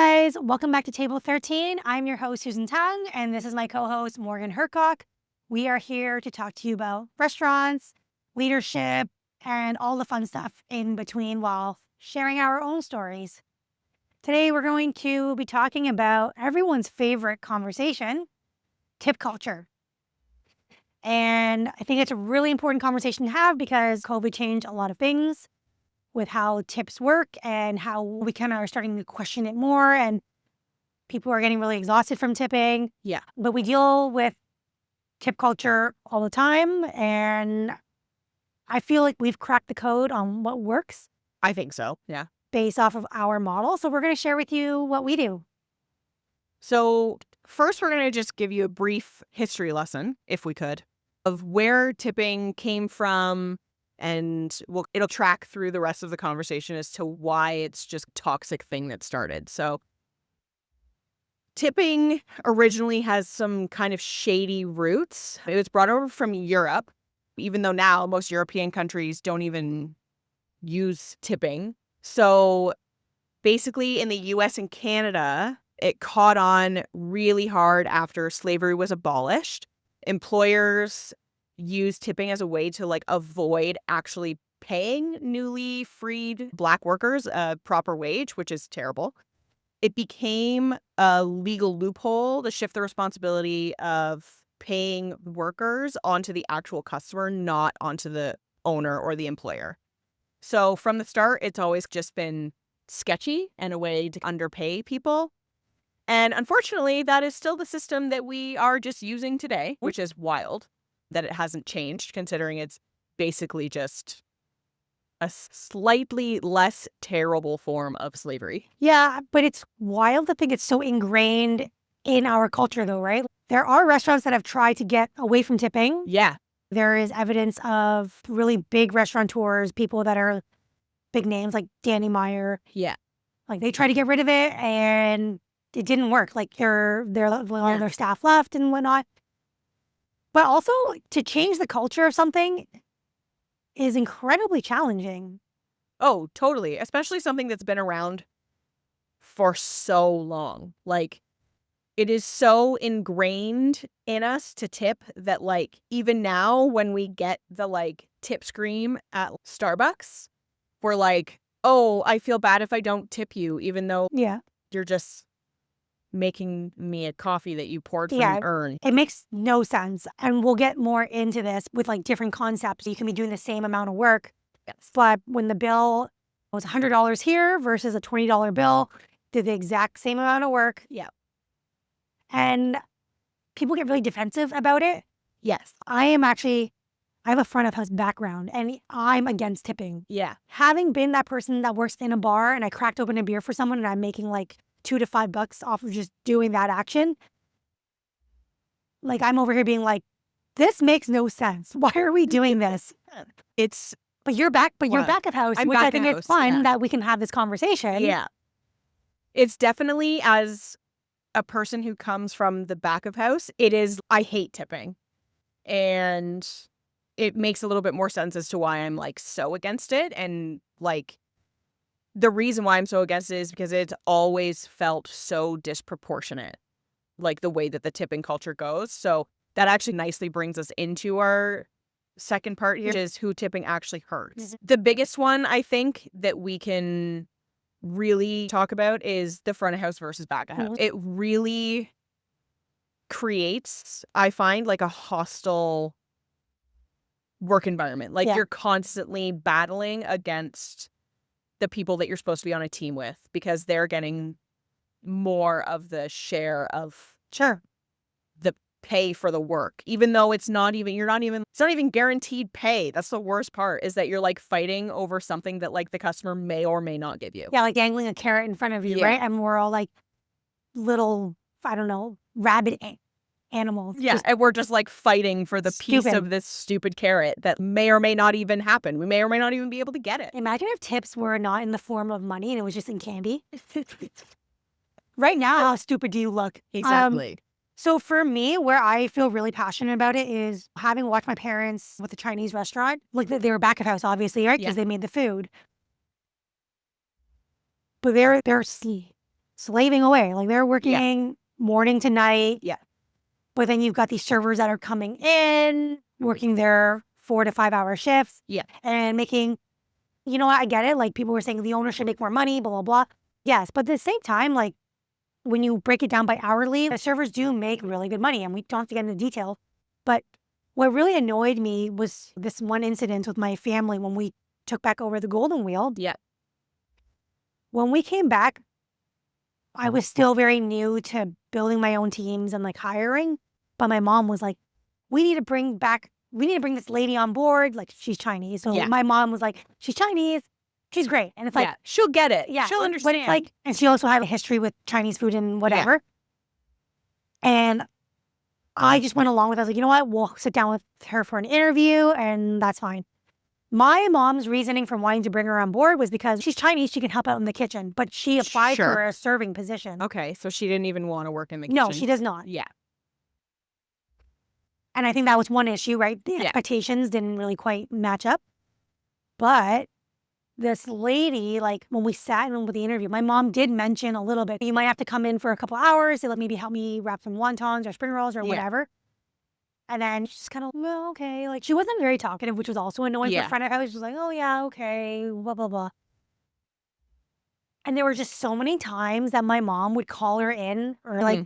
guys, welcome back to Table 13. I'm your host, Susan Tang, and this is my co-host, Morgan Hercock. We are here to talk to you about restaurants, leadership, and all the fun stuff in between while sharing our own stories. Today, we're going to be talking about everyone's favorite conversation, tip culture. And I think it's a really important conversation to have because COVID changed a lot of things with how tips work and how we kind of are starting to question it more, and people are getting really exhausted from tipping. Yeah. But we deal with tip culture all the time, and I feel like we've cracked the code on what works I think so. Yeah. based off of our model. So we're going to share with you what we do. So first, we're going to just give you a brief history lesson, if we could, of where tipping came from. And it'll track through the rest of the conversation as to why it's just a toxic thing that started. So tipping originally has some kind of shady roots. It was brought over from Europe, even though now most European countries don't even use tipping. So basically in the US and Canada, it caught on really hard after slavery was abolished. Employers used tipping as a way to avoid actually paying newly freed Black workers a proper wage, which is terrible. It became a legal loophole to shift the responsibility of paying workers onto the actual customer, not onto the owner or the employer. So from the start, it's always just been sketchy and a way to underpay people. And unfortunately, that is still the system that we are just using today, which is wild that it hasn't changed, considering it's basically just a slightly less terrible form of slavery. Yeah, but it's wild to think it's so ingrained in our culture, though, right? There are restaurants that have tried to get away from tipping. Yeah. There is evidence of really big restaurateurs, people that are big names like Danny Meyer. Yeah. Like they tried to get rid of it and it didn't work. Like a lot of their staff left and whatnot. But also to change the culture of something is incredibly challenging. Oh, totally. Especially something that's been around for so long. It is so ingrained in us to tip that even now when we get the tip scream at Starbucks, we're like, oh, I feel bad if I don't tip you, even though you're just making me a coffee that you poured from the urn. It makes no sense. And we'll get more into this with different concepts. You can be doing the same amount of work. Yes. But when the bill was $100 here versus a $20 bill, did the exact same amount of work. Yeah. And people get really defensive about it. Yes. I have a front of house background and I'm against tipping. Yeah. Having been that person that works in a bar and I cracked open a beer for someone and I'm making $2 to $5 off of just doing that action. I'm over here being like, this makes no sense. Why are we doing this? But you're back of house, which I think it's fun that we can have this conversation. Yeah. It's definitely, as a person who comes from the back of house, I hate tipping. And it makes a little bit more sense as to why I'm so against it. And the reason why I'm so against it is because it's always felt so disproportionate, the way that the tipping culture goes. So that actually nicely brings us into our second part here, which is who tipping actually hurts. Mm-hmm. The biggest one I think that we can really talk about is the front of house versus back of house. Mm-hmm. It really creates, I find, a hostile work environment. You're constantly battling against the people that you're supposed to be on a team with because they're getting more of the share of the pay for the work, even though it's not even guaranteed pay. That's the worst part, is that you're fighting over something that the customer may or may not give you. Yeah, dangling a carrot in front of you, right? And we're all little, I don't know, rabbit animals. Yeah, and we're just fighting for the piece of this stupid carrot that may or may not even happen. We may or may not even be able to get it. Imagine if tips were not in the form of money and it was just in candy. Right now, how stupid do you look? Exactly. So for me, where I feel really passionate about it is having watched my parents with a Chinese restaurant. They were back of house, obviously, right? Because they made the food. But they're slaving away. Like they're working morning to night. Yeah. But then you've got these servers that are coming in, working their 4 to 5 hour shifts. Yeah. And making, you know what, I get it. Like people were saying the owner should make more money, blah, blah, blah. Yes. But at the same time, like when you break it down by hourly, the servers do make really good money. And we don't have to get into detail. But what really annoyed me was this one incident with my family when we took back over the Golden Wheel. Yeah. When we came back, I was still very new to building my own teams and like hiring. But my mom was like, we need to bring this lady on board. Like she's Chinese. So my mom was like, she's Chinese. She's great. And it's like, she'll get it. Yeah. She'll understand. But it's like, and she also had a history with Chinese food and whatever. And I just went along with it. I was like, you know what? We'll sit down with her for an interview and that's fine. My mom's reasoning for wanting to bring her on board was because she's Chinese, she can help out in the kitchen, but she applied for a serving position. Okay, so she didn't even want to work in the kitchen. No, she does not. Yeah. And I think that was one issue, right? The expectations didn't really quite match up. But this lady, like when we sat in with the interview, my mom did mention a little bit, you might have to come in for a couple hours to maybe help me wrap some wontons or spring rolls or whatever. And then she's kind of, well, okay. Like she wasn't very talkative, which was also annoying for front of house. She was like, oh yeah, okay, blah, blah, blah. And there were just so many times that my mom would call her in or like,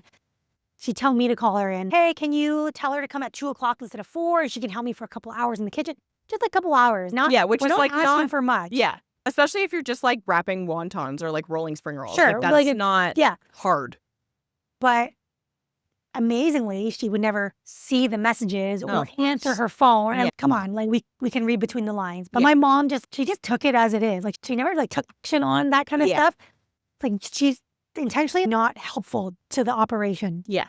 she'd tell me to call her in. Hey, can you tell her to come at 2:00 instead of 4? And she can help me for a couple hours in the kitchen. Just like a couple hours. Not, which is like not for much. Yeah. Especially if you're just like wrapping wontons or like rolling spring rolls. Sure. Like, that's not hard. But amazingly, she would never see the messages or answer her phone. And come on, like we can read between the lines. But my mom she just took it as it is. Like she never like took action on that kind of stuff. Like she's intentionally not helpful to the operation. Yeah.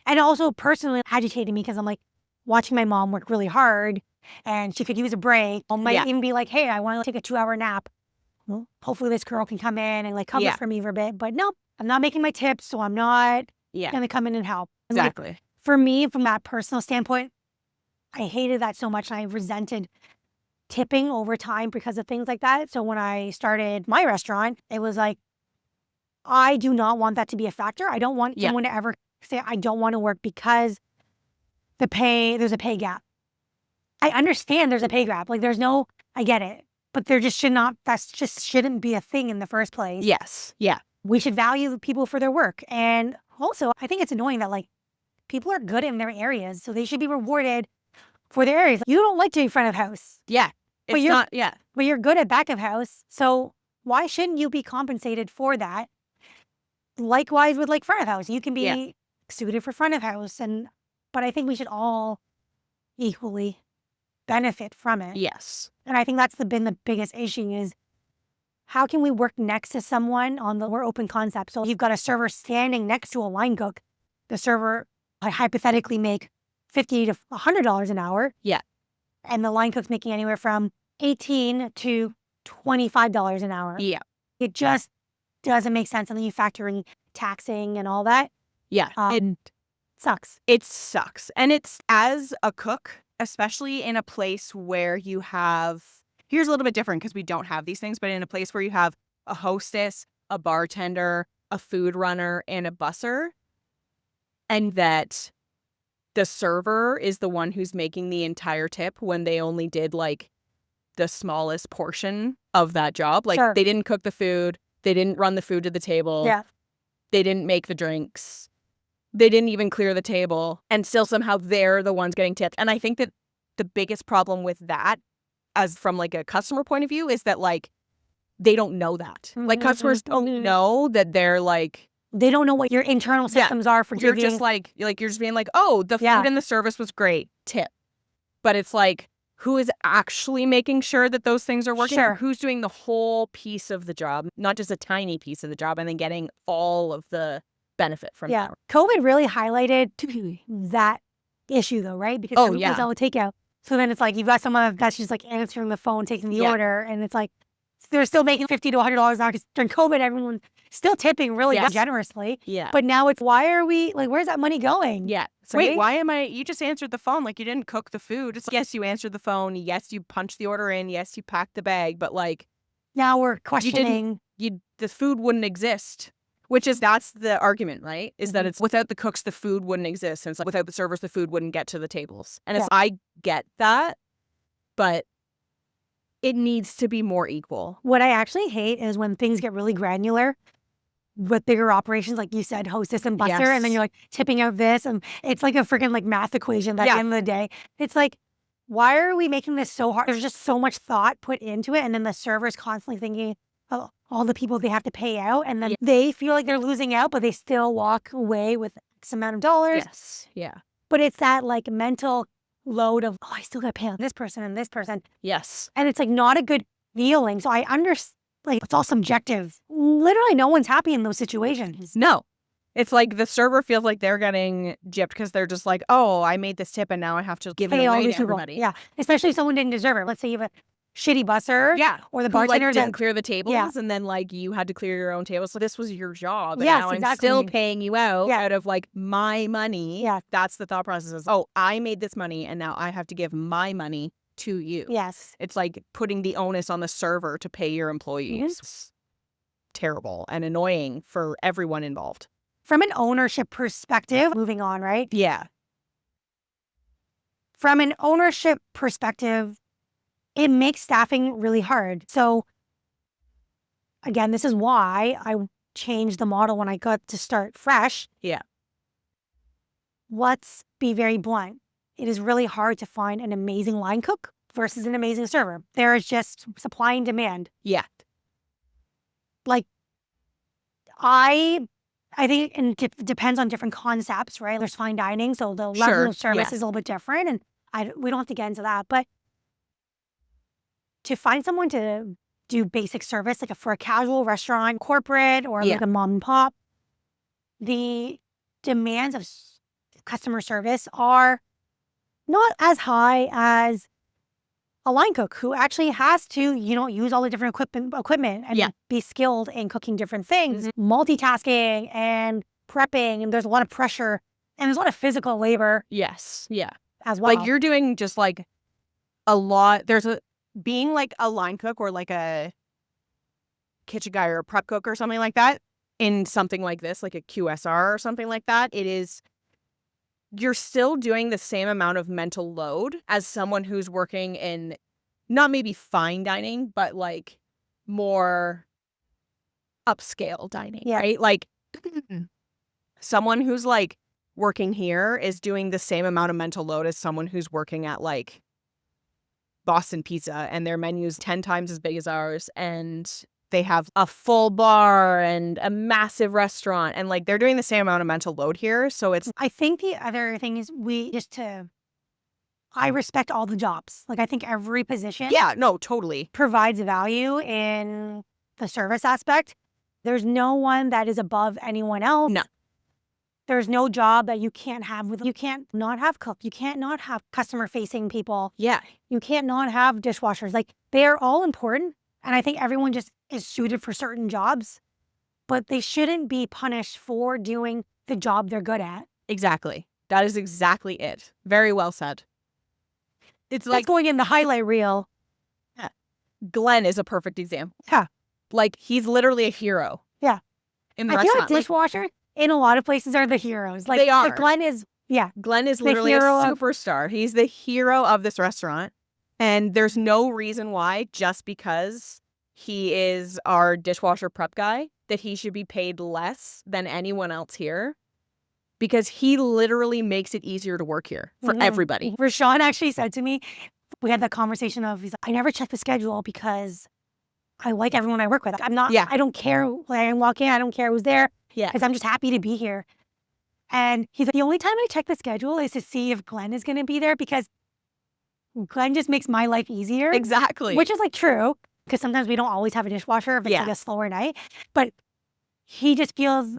And also personally agitated me because I'm like watching my mom work really hard and she could use a break. I might even be like, hey, I want to take a 2-hour nap. Well, hopefully this girl can come in and like cover for me for a bit. But nope, I'm not making my tips, so I'm not going to come in and help. And Exactly. like, for me, from that personal standpoint, I hated that so much and I resented tipping over time because of things like that. So when I started my restaurant, it was like, I do not want that to be a factor. I don't want someone to ever say, I don't want to work because there's a pay gap. I understand there's a pay gap. Like I get it. But there just shouldn't be a thing in the first place. Yes. Yeah. We should value the people for their work. And also, I think it's annoying that like people are good in their areas. So they should be rewarded for their areas. You don't like to be front of house. Yeah. But you're good at back of house. So why shouldn't you be compensated for that? Likewise with like front of house. You can be suited for front of house. But I think we should all equally benefit from it. Yes. And I think that's been the biggest issue is how can we work next to someone on the more open concept? So you've got a server standing next to a line cook. The server might hypothetically make $50 to $100 an hour. Yeah. And the line cook's making anywhere from $18 to $25 an hour. Yeah. It just doesn't make sense. And then you factor in taxing and all that. Yeah. It sucks. It sucks. And it's as a cook, especially in a place where you have, here's a little bit different because we don't have these things, but in a place where you have a hostess, a bartender, a food runner, and a busser, and that the server is the one who's making the entire tip when they only did like the smallest portion of that job. Like they didn't cook the food. They didn't run the food to the table. Yeah. They didn't make the drinks. They didn't even clear the table. And still somehow they're the ones getting tipped. And I think that the biggest problem with that, as from like a customer point of view, is that like they don't know that. Like customers don't know that they're like, they don't know what your internal systems are for you're just like you're just being like, oh, the food and the service was great, tip. But it's like, who is actually making sure that those things are working? Sure. Who's doing the whole piece of the job, not just a tiny piece of the job, and then getting all of the benefit from that. COVID really highlighted that issue though, right? Because it's all takeout. So then it's like you've got someone that's just like answering the phone, taking the order, and it's like they're still making $50 to $100 an hour because during COVID, everyone's still tipping really generously. Yeah. But now it's where's that money going? Yeah. So wait, why am you just answered the phone? Like you didn't cook the food. It's like, yes, you answered the phone. Yes, you punched the order in. Yes, you packed the bag. But like now we're questioning. The food wouldn't exist Which is, that's the argument, right? Is that it's without the cooks, the food wouldn't exist. And it's like without the servers, the food wouldn't get to the tables. And it's, I get that, but it needs to be more equal. What I actually hate is when things get really granular with bigger operations, like you said, Hostess and Buster, and then you're like tipping out this, and it's like a freaking like math equation at the end of the day. It's like, why are we making this so hard? There's just so much thought put into it, and then the server's constantly thinking, oh, all the people they have to pay out, and then they feel like they're losing out, but they still walk away with X amount of dollars. Yes. Yeah. But it's that like mental load of, oh, I still got to pay out this person and this person. Yes. And it's like not a good feeling. So I understand, like, it's all subjective. Literally no one's happy in those situations. No. It's like the server feels like they're getting gypped because they're just like, oh, I made this tip and now I have to give it away to everybody. Yeah. Especially if someone didn't deserve it. Let's say you have a shitty busser. Yeah. Or the Who, bartender like, didn't clear the tables and then like you had to clear your own table. So this was your job. And now I'm still paying you out of like my money. Yeah. That's the thought process is, oh, I made this money and now I have to give my money to you. Yes. It's like putting the onus on the server to pay your employees. It's terrible and annoying for everyone involved. From an ownership perspective, moving on, right? Yeah. From an ownership perspective, it makes staffing really hard. So again, this is why I changed the model when I got to start fresh. Yeah. Let's be very blunt. It is really hard to find an amazing line cook versus an amazing server. There is just supply and demand. Yeah. Like, I think it depends on different concepts, right? There's fine dining, so the level of service is a little bit different, and we don't have to get into that. But to find someone to do basic service, like for a casual restaurant, corporate, or like a mom and pop, the demands of customer service are not as high as a line cook who actually has to, use all the different equipment and be skilled in cooking different things, multitasking and prepping, and there's a lot of pressure and there's a lot of physical labor. Yes. Yeah. As well. Like you're doing just like a lot. Being like a line cook or like a kitchen guy or a prep cook or something like that in something like this, like a QSR or something like that, you're still doing the same amount of mental load as someone who's working in not maybe fine dining, but like more upscale dining, right? Like someone who's like working here is doing the same amount of mental load as someone who's working at like Boston Pizza and their menu's 10 times as big as ours and they have a full bar and a massive restaurant and like they're doing the same amount of mental load here. So I think the other thing is I respect all the jobs. Like I think every position totally provides value in the service aspect. There's no one that is above anyone else. No. There's no job that you can't have you can't not have cook. You can't not have customer facing people. Yeah. You can't not have dishwashers. Like they are all important. And I think everyone just is suited for certain jobs, but they shouldn't be punished for doing the job they're good at. Exactly. That is exactly it. Very well said. It's like going in the highlight reel. Yeah. Glenn is a perfect example. Yeah. Like he's literally a hero. Yeah. In the I restaurant. feel like dishwasher in a lot of places are the heroes. Like they are. But Glenn is literally a superstar. He's the hero of this restaurant. And there's no reason why, just because he is our dishwasher prep guy, that he should be paid less than anyone else here. Because he literally makes it easier to work here for everybody. Rashawn actually said to me, we had that conversation of, he's like, I never check the schedule because I like everyone I work with. I don't care when I walk in, I don't care who's there. Yeah. Because I'm just happy to be here. And he's like, the only time I check the schedule is to see if Glenn is going to be there because Glenn just makes my life easier. Exactly. Which is like true, because sometimes we don't always have a dishwasher if it's like a slower night. But he just feels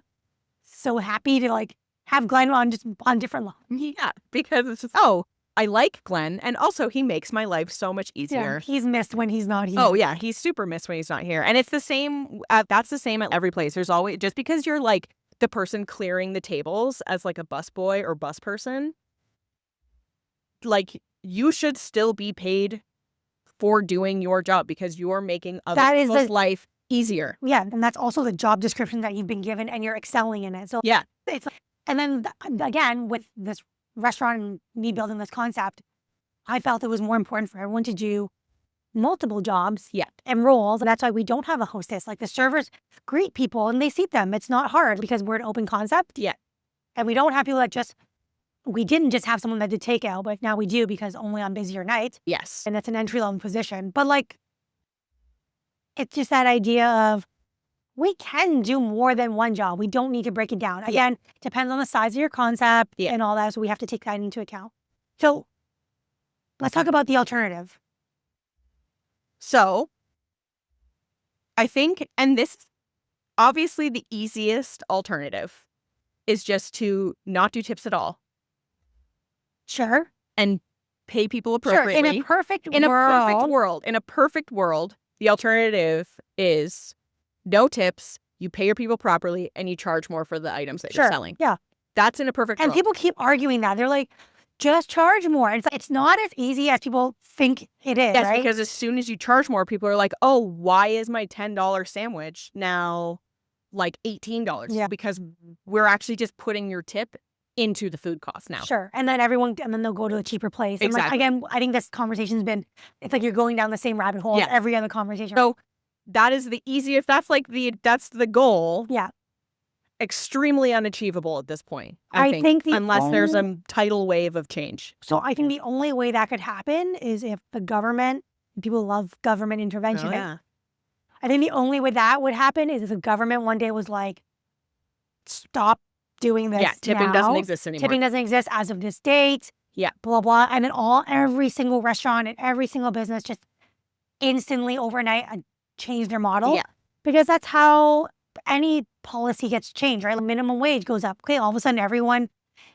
so happy to like have Glenn on different levels. Yeah, because it's just, I like Glenn. And also he makes my life so much easier. Yeah, he's missed when he's not here. Oh yeah, he's super missed when he's not here. And it's the same, that's the same at every place. There's always, just because you're like the person clearing the tables as like a busboy or bus person, like you should still be paid for doing your job because you're making other people's life easier. Yeah, and that's also the job description that you've been given and you're excelling in it. So Yeah. it's and then again with this restaurant and me building this concept, I felt it was more important for everyone to do multiple jobs Yeah. and roles. And that's why we don't have a hostess. Like the servers greet people and they seat them. It's not hard because we're an open concept. Yeah. And we don't have people that we didn't just have someone that did takeout, but now we do because only on busier nights. Yes. And it's an entry-level position. But like, it's just that idea of we can do more than one job. We don't need to break it down. Again, it depends on the size of your concept and all that. So we have to take that into account. So let's talk about the alternative. So I think, and this obviously the easiest alternative is just to not do tips at all Sure. and pay people Sure. appropriately. In a perfect world. In a perfect world, the alternative is no tips, you pay your people properly, and you charge more for the items that you're selling. Yeah. That's in a perfect And world. people keep arguing that. They're like, just charge more. It's not as easy as people think it is, Yes, right? because as soon as you charge more, people are like, oh, why is my $10 sandwich now like $18? Yeah. Because we're actually just putting your tip into the food cost now. Sure. And then they'll go to a cheaper place. And like, Exactly. again, I think this conversation's been, it's like you're going down the same rabbit hole as every other conversation. So that is the easiest, that's the goal. Yeah. Extremely unachievable at this point, I think unless there's a tidal wave of change. So I think the only way that could happen is if the government, people love government intervention. Oh, yeah. I think the only way that would happen is if the government one day was like, stop doing this. Yeah, tipping now. doesn't exist anymore. Tipping doesn't exist as of this date. Yeah. Blah, blah. And then every single restaurant and every single business just instantly overnight change their model. Yeah. Because that's how any policy gets changed, right? Like minimum wage goes up. Okay, all of a sudden everyone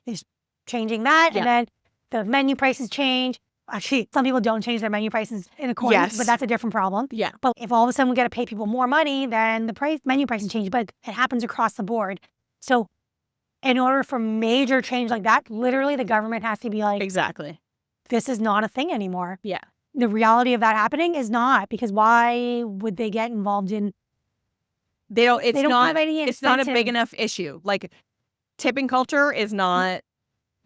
is changing that. Yeah. And then the menu prices change. Actually, some people don't change their menu prices in accordance, but that's a different problem. Yeah. But if all of a sudden we got to pay people more money, then the menu prices change. But it happens across the board. So in order for major change like that, literally the government has to be like, Exactly. this is not a thing anymore. Yeah. The reality of that happening is not, because why would they get involved in? They don't have any it's not a incentive. big enough issue. Like tipping culture is not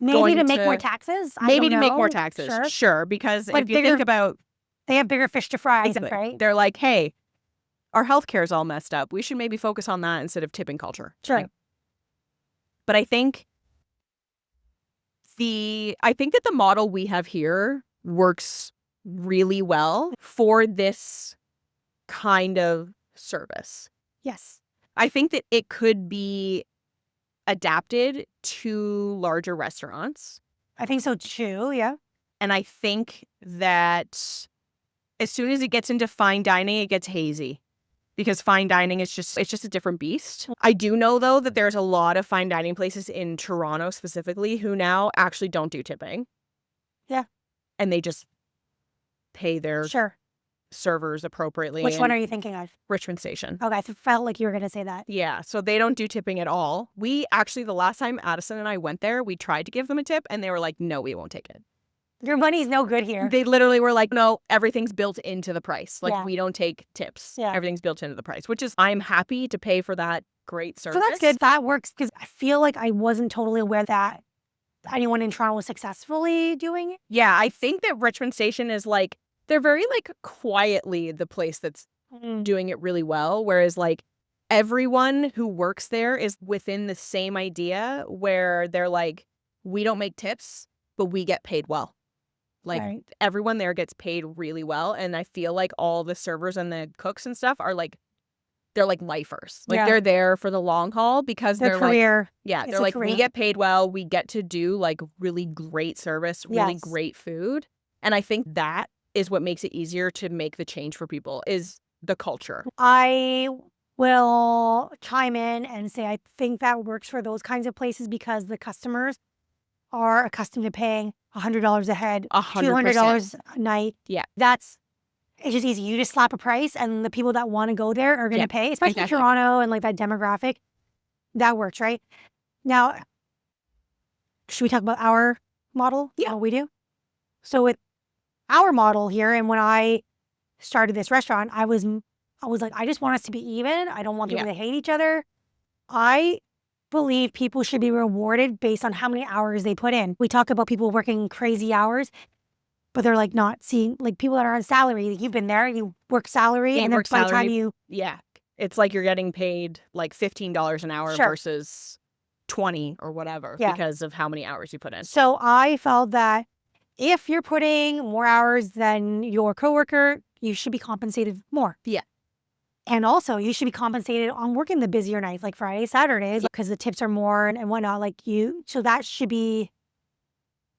Maybe going to make to- more taxes. I maybe don't to make more know. taxes. Sure. Because But if you think about They have bigger fish to fry, exactly, right? they're like, hey, our healthcare is all messed up. We should maybe focus on that instead of tipping culture. Sure. Like, but I think that the model we have here works really well for this kind of service. Yes. I think that it could be adapted to larger restaurants. I think so too, yeah. And I think that as soon as it gets into fine dining, it gets hazy. Because fine dining is just a different beast. I do know, though, that there's a lot of fine dining places in Toronto specifically who now actually don't do tipping. Yeah. And they just pay their Sure. servers appropriately. Which one are you thinking of? Richmond Station. Okay, I felt like you were going to say that. Yeah, so they don't do tipping at all. We actually, the last time Addison and I went there, we tried to give them a tip and they were like, no, we won't take it. Your money's no good here. They literally were like, no, everything's built into the price. Like, Yeah. we don't take tips. Yeah. Everything's built into the price, which is, I'm happy to pay for that great service. So that's good. That works, because I feel like I wasn't totally aware that anyone in Toronto was successfully doing it. Yeah, I think that Richmond Station is like, they're very like quietly the place that's doing it really well. Whereas like everyone who works there is within the same idea where they're like, we don't make tips, but we get paid well. Like Right. everyone there gets paid really well. And I feel like all the servers and the cooks and stuff are like, they're like lifers. Like Yeah. they're there for the long haul because Their they're like, career. yeah, It's they're a like, career. we get paid well. We get to do like really great service, really Yes. great food. And I think that is what makes it easier to make the change for people is the culture. I will chime in and say I think that works for those kinds of places because the customers are accustomed to paying $100 a head, 100%. $200 a night. Yeah. It's just easy. You just slap a price and the people that want to go there are going to Yeah, pay, especially exactly. Toronto and like that demographic. That works, right? Now, should we talk about our model? Yeah. What we do? So with our model here, and when I started this restaurant, I was I was like, I just want us to be even. I don't want people Yeah. to hate each other. I believe people should be rewarded based on how many hours they put in. We talk about people working crazy hours, but they're like not seeing, like people that are on salary. Like, you've been there, you work salary, Yeah, you and then work by the time salary. you, Yeah. It's like you're getting paid like $15 an hour Sure. versus 20 or whatever Yeah. because of how many hours you put in. So I felt that if you're putting more hours than your coworker, you should be compensated more. Yeah. And also, you should be compensated on working the busier nights, like Fridays, Saturdays, because the tips are more and whatnot. So that should be,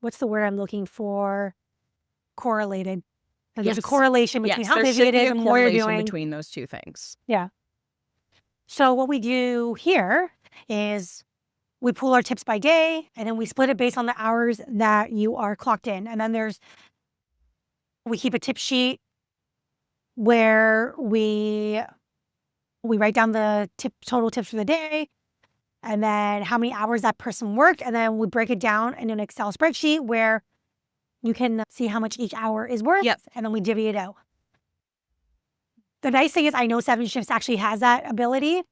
what's the word I'm looking for? Correlated. Like, there's a Yes. correlation between Yes, how there busy should it be is a and what you're correlation doing. between those two things. So what we do here is we pool our tips by day, and then we split it based on the hours that you are clocked in. And then we keep a tip sheet where we write down the total tips for the day, and then how many hours that person worked, and then we break it down in an Excel spreadsheet where you can see how much each hour is worth, Yep. and then we divvy it out. The nice thing is I know 7 Shifts actually has that ability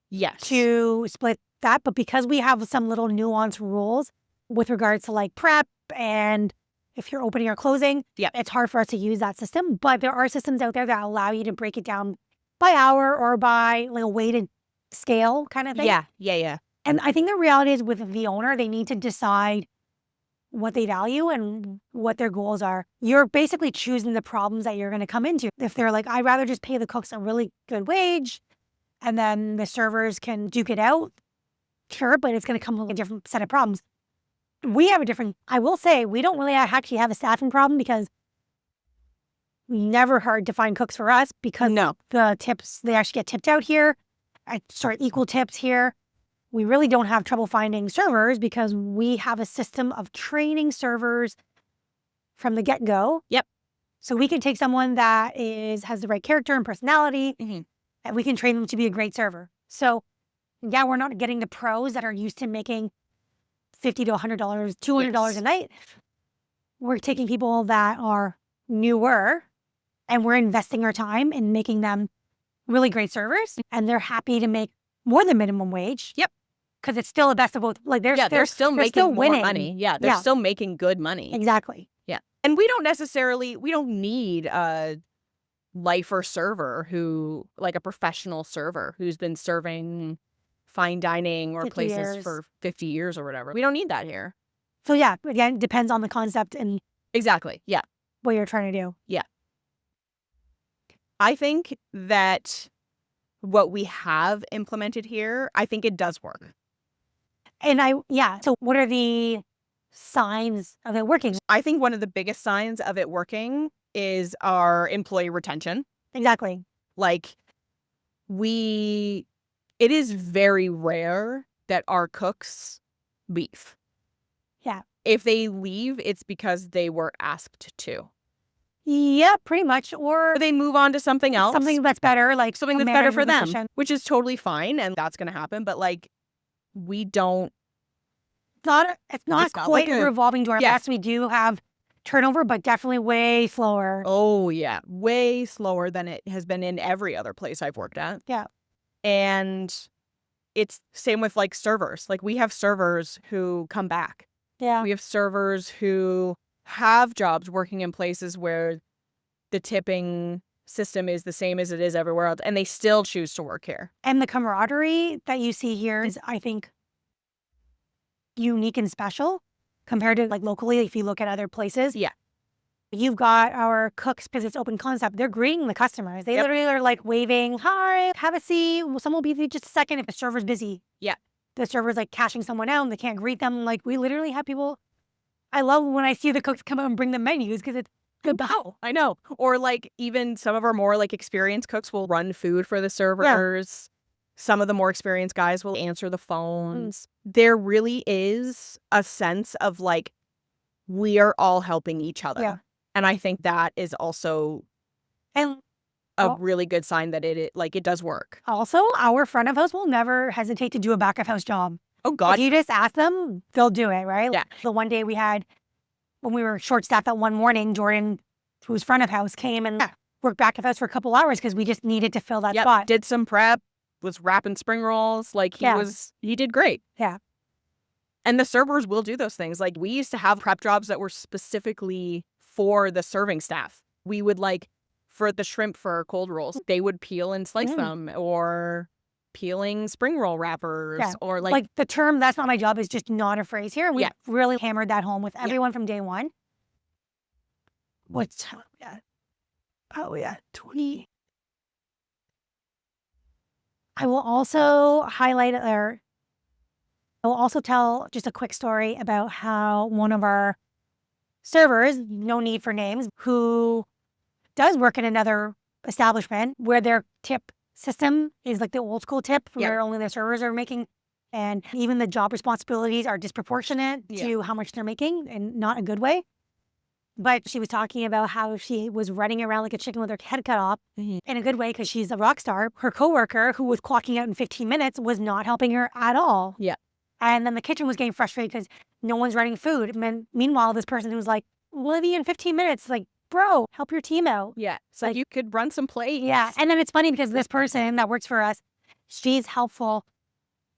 Yes. to split that, but because we have some little nuanced rules with regards to like prep and if you're opening or closing, Yep. it's hard for us to use that system. But there are systems out there that allow you to break it down by hour or by like a weighted scale kind of thing. Yeah. And I think the reality is with the owner, they need to decide what they value and what their goals are. You're basically choosing the problems that you're going to come into. If they're like, I'd rather just pay the cooks a really good wage and then the servers can duke it out, sure, but it's going to come with a different set of problems. We have a different, I will say, we don't really actually have a staffing problem because never hard to find cooks for us because No. the tips, they actually get tipped out here. Equal tips here. We really don't have trouble finding servers because we have a system of training servers from the get-go. Yep. So we can take someone that has the right character and personality, Mhm. and we can train them to be a great server. So yeah, we're not getting the pros that are used to making $50 to $100, $200 a Yes. night. We're taking people that are newer, and we're investing our time in making them really great servers, and they're happy to make more than minimum wage. Yep. Because it's still the best of both. Like they're still making still more winning. money. Yeah, they're Yeah. still making good money. Exactly. Yeah. And we don't need a lifer server like a professional server who's been serving fine dining or 50 places years. for 50 years or whatever. We don't need that here. So yeah, again, depends on the concept and Exactly. Yeah. what you're trying to do. I think that what we have implemented here, I think it does work. And so what are the signs of it working? I think one of the biggest signs of it working is our employee retention. Exactly. Like it is very rare that our cooks leave. Yeah. If they leave, it's because they were asked to. Yeah, pretty much. Or Or they move on to something else. something that's better, like Something a that's better for management them, position. which is totally fine. And that's going to happen. But like, we don't. It's not not quite like a a- revolving door. Yeah. Yes, we do have turnover, but definitely way slower. Oh, yeah. Way slower than it has been in every other place I've worked at. Yeah. And it's same with like servers. Like we have servers who come back. Yeah. We have servers who have jobs working in places where the tipping system is the same as it is everywhere else, and they still choose to work here. And the camaraderie that you see here is, I think, unique and special compared to like locally. If you look at other places, Yeah. you've got our cooks because it's open concept. They're greeting the customers. They Yep. literally are like waving, "Hi, have a seat. Well, someone will be there just a second if the server's busy." Yeah. The server's like cashing someone out and they can't greet them. Like we literally have people. I love when I see the cooks come out and bring them menus because it's good bow. I know. Or like even some of our more like experienced cooks will run food for the servers. Some of the more experienced guys will answer the phones. There really is a sense of like we are all helping each other. Yeah. And I think that is also And a Oh. really good sign that it does work. also, our front of house will never hesitate to do a back of house job. Oh If God. you just ask them, they'll do it, right? Yeah. The one day we had, when we were short staffed that one morning, Jordan, who's front of house, came and work back of house for a couple hours because we just needed to fill that Yep. spot. Did some prep, was wrapping spring rolls. Like he did great. Yeah. And the servers will do those things. Like we used to have prep jobs that were specifically for the serving staff. We would for the shrimp for cold rolls, they would peel and slice them, or peeling spring roll wrappers, or like the term "that's not my job" is just not a phrase here. And we really hammered that home with everyone from day one. What's time are we at? Oh yeah, 20. I will also highlight I will also tell just a quick story about how one of our servers, no need for names, who does work in another establishment where their tip system is like the old school tip where only their servers are making, and even the job responsibilities are disproportionate to how much they're making, and not a good way. But she was talking about how she was running around like a chicken with her head cut off in a good way because she's a rock star. Her coworker, who was clocking out in 15 minutes, was not helping her at all. Yeah. And then the kitchen was getting frustrated because no one's running food. And meanwhile, this person was like, we'll be in 15 minutes. Like, bro, help your team out. Yeah. So you could run some plates. Yeah. And then it's funny because this person that works for us, she's helpful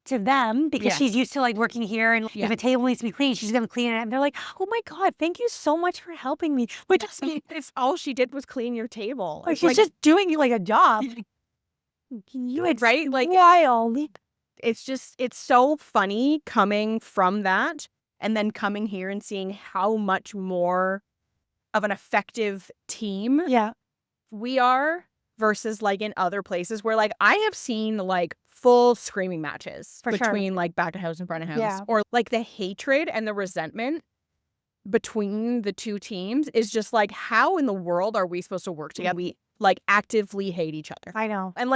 to them because she's used to working here, and if a table needs to be cleaned, she's gonna clean it. And they're like, "Oh my God, thank you so much for helping me." Which it's all she did was clean your table. She's just doing a job. Right? Wild. It's so funny coming from that and then coming here and seeing how much more of an effective team we are versus in other places where I have seen full screaming matches between back of house and front of house, or the hatred and the resentment between the two teams is just how in the world are we supposed to work together? We actively hate each other. I know. And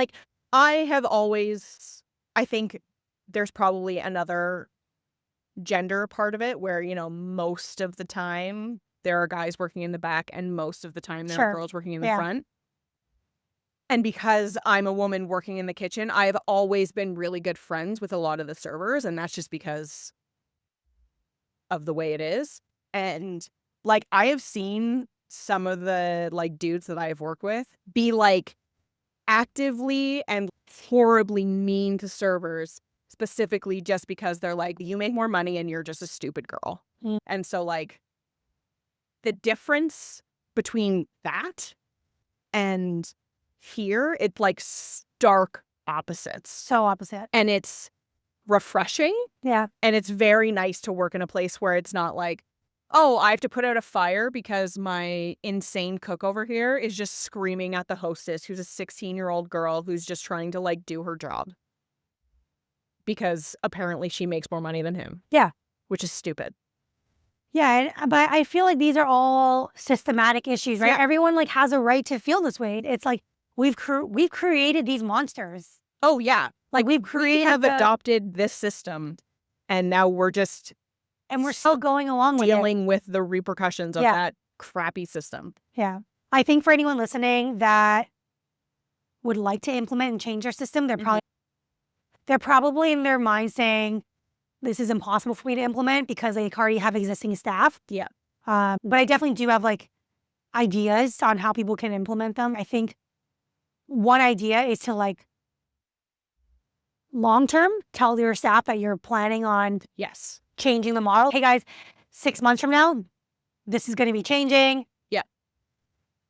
I have always, I think there's probably another gender part of it where, most of the time there are guys working in the back and most of the time there are girls working in the front. And because I'm a woman working in the kitchen, I have always been really good friends with a lot of the servers. And that's just because of the way it is. And I have seen some of the dudes that I have worked with be actively and horribly mean to servers, specifically just because they're you make more money and you're just a stupid girl. And so the difference between that and here, it's stark opposites. So opposite. And it's refreshing. Yeah. And it's very nice to work in a place where it's not oh, I have to put out a fire because my insane cook over here is just screaming at the hostess, who's a 16-year-old girl who's just trying to do her job. Because apparently she makes more money than him. Yeah. Which is stupid. Yeah, but I feel these are all systematic issues, right? Yeah. Everyone has a right to feel this way. It's we've created these monsters. Oh yeah, we have adopted this system, and now we're just still going along with dealing with the repercussions of that crappy system. Yeah, I think for anyone listening that would like to implement and change their system, they're probably in their mind saying, this is impossible for me to implement because they already have existing staff. Yeah. But I definitely do have ideas on how people can implement them. I think one idea is to long-term tell your staff that you're planning on changing the model. Hey guys, 6 months from now, this is going to be changing. Yeah.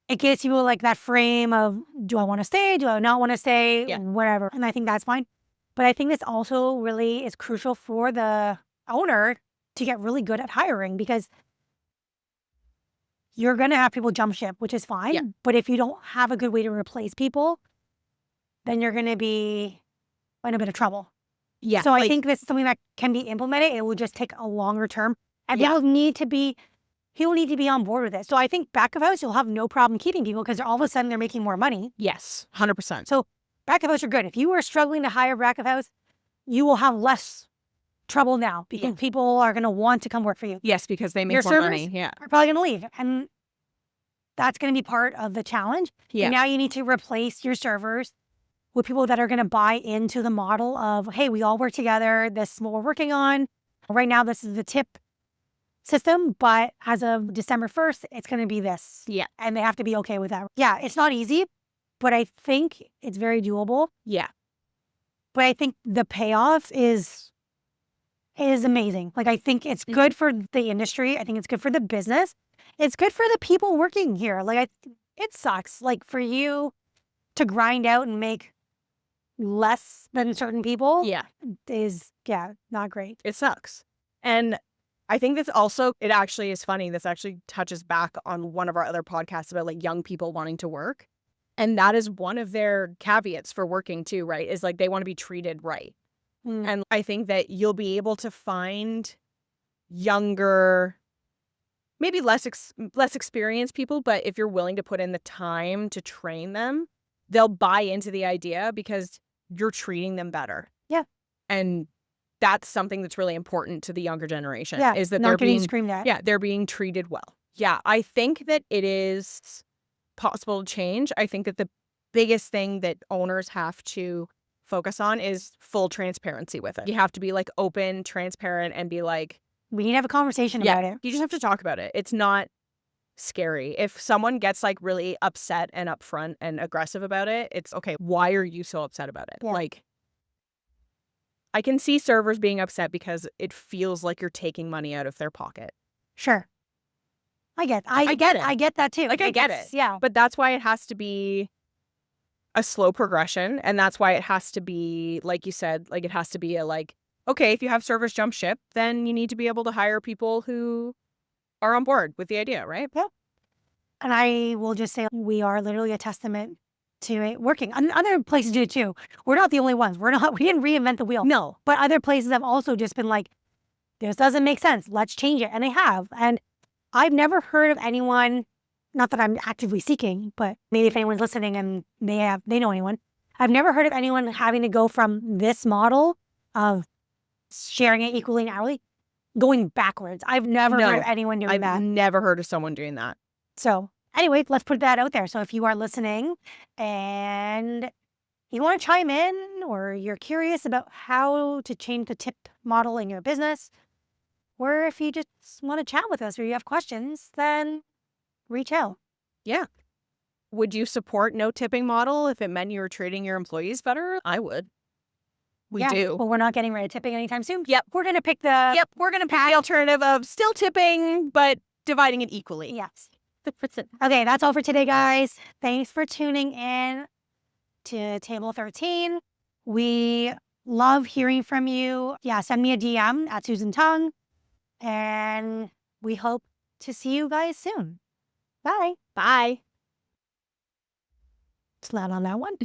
It gives you that frame of, do I want to stay? Do I not want to stay? Yeah. Whatever. And I think that's fine. But I think this also really is crucial for the owner to get really good at hiring, because you're going to have people jump ship, which is fine. Yeah. But if you don't have a good way to replace people, then you're going to be in a bit of trouble. Yeah. So I think this is something that can be implemented. It will just take a longer term. And he'll need to be on board with it. So I think back of house, you'll have no problem keeping people because all of a sudden they're making more money. Yes, 100%. So back of house are good. If you are struggling to hire back of house, you will have less trouble now because people are going to want to come work for you. Yes, because they make more money. Yeah. Are probably going to leave. And that's going to be part of the challenge. Yeah. And now you need to replace your servers with people that are going to buy into the model of, hey, we all work together. This is what we're working on. Right now, this is the tip system, but as of December 1st, it's going to be this. Yeah. And they have to be okay with that. Yeah, it's not easy, but I think it's very doable. Yeah. But I think the payoff is amazing. Like, I think it's good for the industry. I think it's good for the business. It's good for the people working here. Like, it sucks. Like, for you to grind out and make less than certain people Yeah. is, not great. It sucks. And I think this also, it actually is funny. This actually touches back on one of our other podcasts about like young people wanting to work. And that is one of their caveats for working too, right? Is like they want to be treated right. And I think that you'll be able to find younger, maybe less experienced people, but if you're willing to put in the time to train them, they'll buy into the idea because you're treating them better. Yeah. And that's something that's really important to the younger generation. Yeah, is that not they're getting being screamed at. Yeah, they're being treated well. Yeah, I think that it is possible to change. I think that the biggest thing that owners have to focus on is full transparency with it. You have to be like open, transparent, and be like, We need to have a conversation about it. you just have to talk about it. It's not scary. If someone gets like really upset and upfront and aggressive about it, it's okay. Why are you so upset about it? Yeah. Like, I can see servers being upset because it feels like you're taking money out of their pocket. Sure. I get I get it. I get that too. Like, I get It's- it. Yeah. But that's why it has to be a slow progression. And that's why it has to be, like you said, like it has to be a like, okay, if you have servers jump ship, then you need to be able to hire people who are on board with the idea, right? And I will just say we are literally a testament to it working. And other places do it too. We're not the only ones. We didn't reinvent the wheel. No. But other places have also just been like, this doesn't make sense. Let's change it. And they have. And I've never heard of anyone, not that I'm actively seeking, but maybe if anyone's listening and they know anyone, I've never heard of anyone having to go from this model of sharing it equally and hourly going backwards. I've never heard of anyone doing I've that. never heard of someone doing that. So anyway, let's put that out there. So if you are listening and you want to chime in or you're curious about how to change the tip model in your business, or if you just want to chat with us or you have questions, then reach out. Yeah. Would you support no tipping model if it meant you were treating your employees better? I would. We do. Well, we're not getting rid of tipping anytime soon. Yep. We're going to pick the... We're going to pick the alternative of still tipping, but dividing it equally. Yes. Okay, that's all for today, guys. Thanks for tuning in to Table 13. We love hearing from you. Yeah, send me a DM at Susan Tung. And we hope to see you guys soon. Bye. Bye. It's loud on that one.